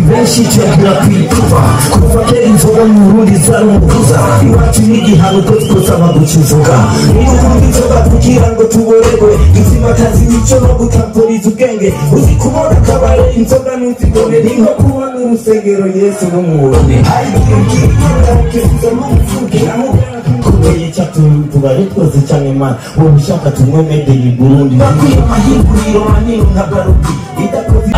benshi tuyagira kwituva kuva kera inzoga mu Burundi zarumubuza iwacu n'igihano ko twosaba gucuzuga niyo kumva inzoga kugira ngo tuboregwe izimakaza imico no gutamporiza ubwenge uzi kubona akabare inzoga ntuzibone ni nko kubona urusengero Yesu n'umubone kubeye cyatubare twose cyane man wowe ushaka tumwe made in Burundi bakwiye amahinguriro manini nka Baruti idakoze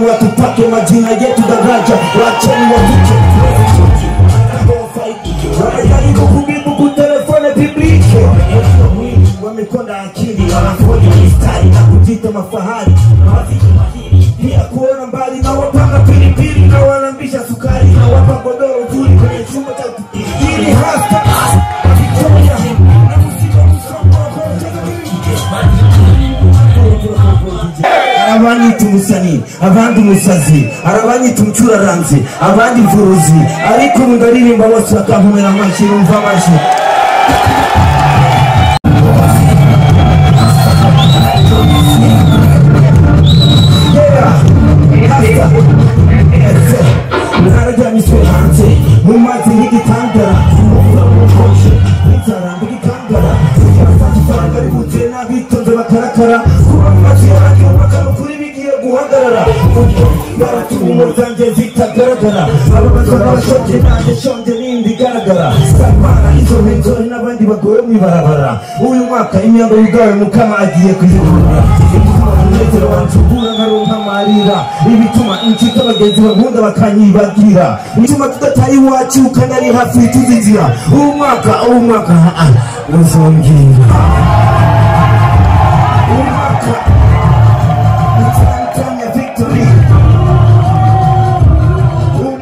watupake majina yetu daraja wacheni watuke wanajaribu kubibu kutelefone biblike wamekonda akili wanafoni mistari na kujita mafahari pia kuona mbali na wapanga pilipili na wanambisha sukari na wapa godoro zuri kwenye chumba cha ili hasta abandi tumusani abandi musazi arabandi tumcuraranze abandi mvuruzi ariko mundaririmba bose bakamumera amashi umva amashi Naraja miswe hanze mumazi n'igitandara nzaramba igitandara cyafata butena bitonze bakarakara kuba amazi yanjye bakamukuri bigiye guhagarara baratuma zanjye zitagaragara ababaza n'abashonje nanjye shonje n'indi igaragara sabana izo mpenzo n'abandi bagoye mwibarabara uyu mwaka imyambaro yugawe mukama agiye kuyigura umunezero wanjugura nkaronka amarira ibituma inshuti abagenzi bankunda bakanyibagira bituma tudataha iwacu kanari hafi tuzizira uyu mwaka uzongera uyu mwaka utantanya victory uyu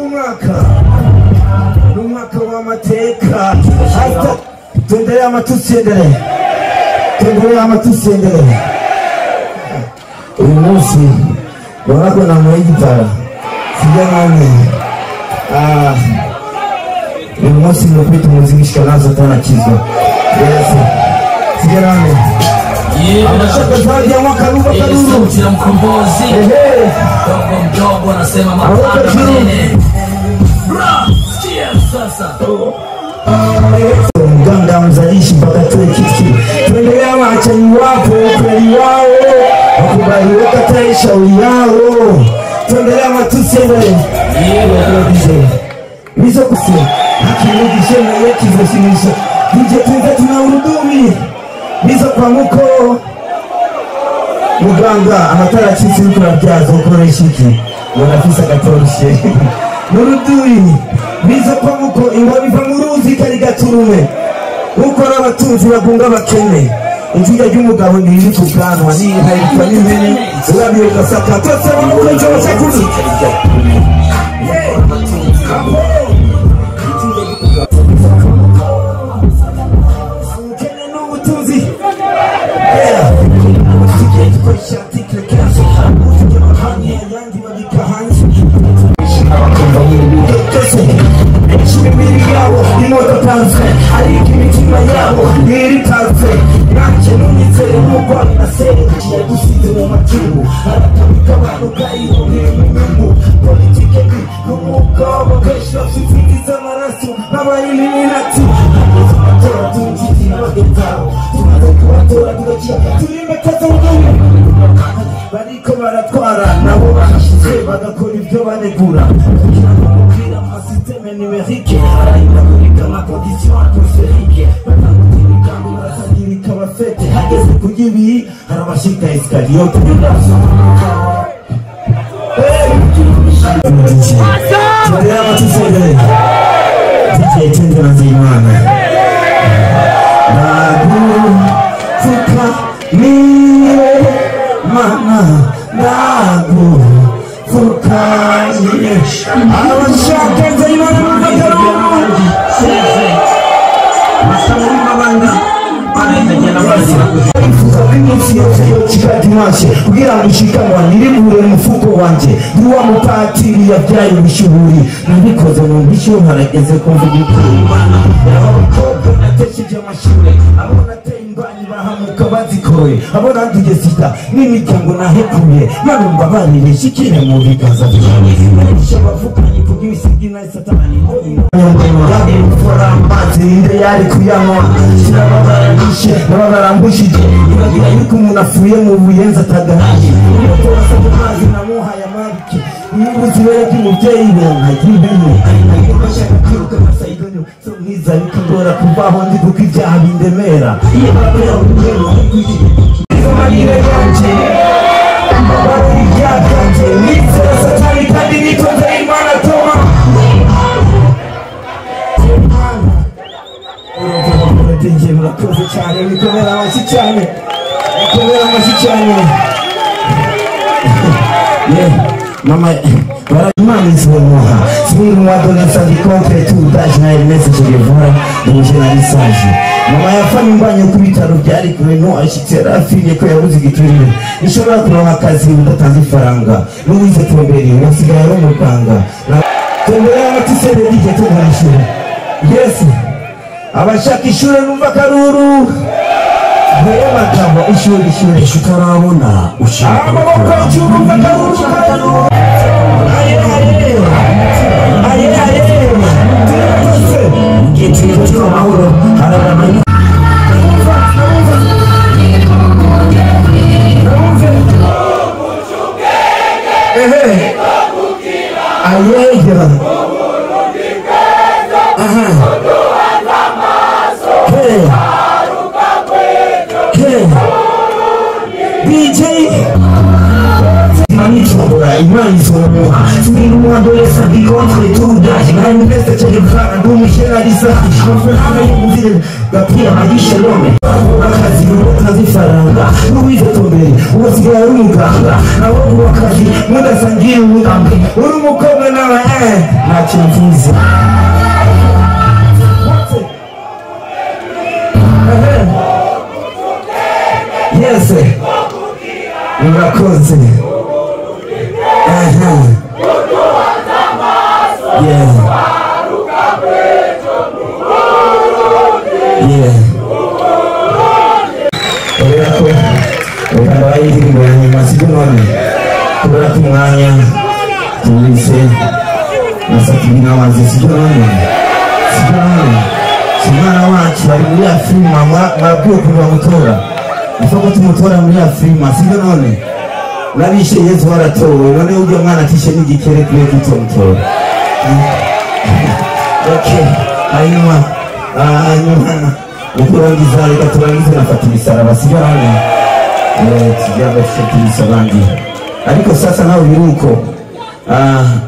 mwaka umwaka w'amateka tuendelee ama tusiendelee uyu munsi wanako na mwegitara sija nane uyu munsi nopita muzikishika nazo tana chizo sija nane amashaka zaidi ya mwaka ruba kaduru Sauti ya mkombozi Dogo mdogo anasema mapanda manene Sikia sasa mganga mzalishi mpaka tuwe kitu tuendelea wachani wapo kweli wao wakubali wakatae shauri yao tuendelea matusiende hizo kusi hakirudishe na yeki zeshimisha DJ tuweze tunaurudumi hizo kwa muko muganga amatara chisi yuko na byazo ukoresha iki wanafisa katorishe Nurudui biza kwa muko ingwabiva muruzi karigaturume ukora abatunzi bagunga bakene injuya y'umugabo niri kuganwa ni hayitwa n'imene urabiye gasaka twese bamukunze basakuru bariko baratwara nabo bahashize bagakora ibyo banegura kugira ngo mubwira amasysteme numérique arahindagurika amacondition atmosphérique batandukira kandi basagirika abafete hageze kugira ibi harabashika escalier niwe mana nagupfukamiye abashaka nzayimana n'umugabo masamuri mabanga iminsi yose yo kikadimashe kugira ngo ushikanwa niribure mu mufuko wanje ndi wa mupatiri yabyaye ubushuhuri nabikoze mu mbishyu harageze kumvuga Imana abakobwa natesheje amashure abo nateye imbanyi bahamuka bazikoroye abo nanduye sida n'imiryango nahekuye narumva bariresha ikine mu biganza byawe narisha abavukanye kubw'ibisigi na satani yari gukora amazi ninde yari kuyanywa sinababaranyishe nababarambushije uragira yuko umuntu afuye mu buyenzi atagahanye iyo turasabye amazi namuhaye amarike nibuze ibere ry'umubyeyi nkagira impene ariko bashaka kwiruka amasayigonyo so mwiza bikagora kuvaho ndi kuko ibyaha bindemera iyo bakorera urugero amarire yanje amarire yanje nizera satani kandi nitonze Imana toma murakoze cyane bikomera amashyi cyane mama Imana izimuha sibiri mwadonesa dikontre tudaje na message gevura duje na message mama yafanye imbanye ku bitaro byari kure no ashitse rafiriye ko yabuze giturire ishobora kuronka akazi udatanze ifaranga n'uwize tomberi wasigaye ari umuganga tombera abatisere dije tugashira yes abashaka ishure numva karuru Haya magambo ishuri utarabona ushaka amaboko cyumva karuru aye ngitiro cyo mahoro harabana Imana izomuha sibiri mwadolesa dikontre tudaje nka message gevura n'umushyenariza amafaranga y'ubuzire gapira magisha none akazi n'utazi ifaranga n'uwize tomberi ubasigaye ari umuganga nawe ubakazi mudasangiye umugambi uri umukobwa nawe ntacyo mvuze yes murakoze kubera ko umwanya tuwise nasatubina amazi sibyo none umwana wacu bari muri Afrima mwabwiwe kuva mutora ifoko tumutora muri Afrima sibyo none nabishe Yesu waratowe none ujye mwana atishe n'igikere kwiye kutomutora okay hanyuma ukurangiza reka turangize nafata imisaraba sibyo none tujyaga tushakisha abandi ariko sasa nawe biruko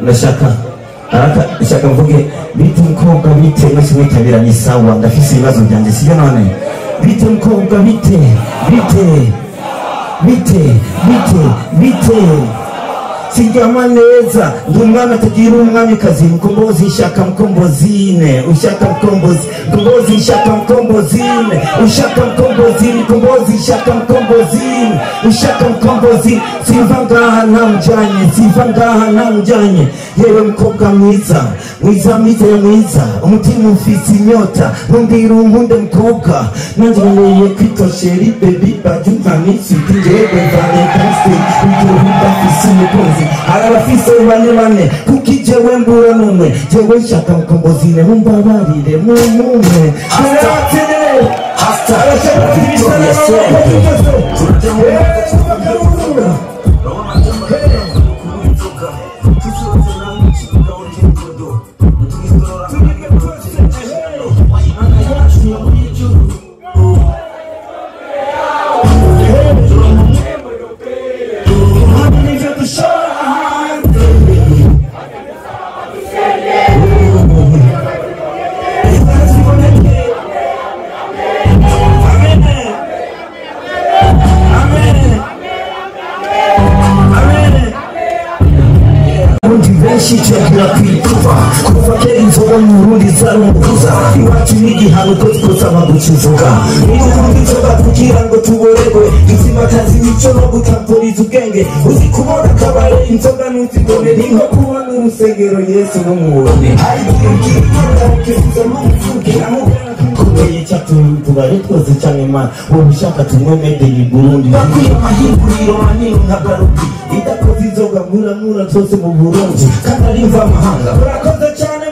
ndashaka mvuge bite mukobwa bite mwese mwitabira ni sawa ndafise ibibazo byanjye sibyo none bite mukobwa bite sijama neza ndi umwana atagira umwamikazi mkombozi shaka mkombozine ushaka mkombozi mkombozi shaka mkombozine ushaka mkombozi mkombozi shaka mkombozine ushaka mkombozi siva ngaha nta mjanye yewe mkobwa mwiza umutima ufise inyota ntumbwira unkunde mkobwa nanje nkeneye kwitosheri baby bajunkani sinjewe valentine ujye udafise umukunzi arabafise bane kuki jewe mbura numwe jewe nshaka mkombozine mumbabarire mumwe hasta twigira kwituba kuva kera inzoga mu Burundi zari umukuza iwacu n'igihano ko twosaba gukizuga niyo ubundi inzoga kugira ngo tuboregwe dutsimakaza imico no gutamburiza ubwenge uzi kubona akabare inzoga ntuzibone ni nko kubona urusengero Yesu n'umubone hari igihe ukiza n'umuvugira kubeye tubare twose cyane mana wowe ushaka tumwe made in Burundi bakwiye amahinguriro manini nka Barundi idakoze inzoga muramura zose mu Burundi kandi ari mvamahanga murakoze cyane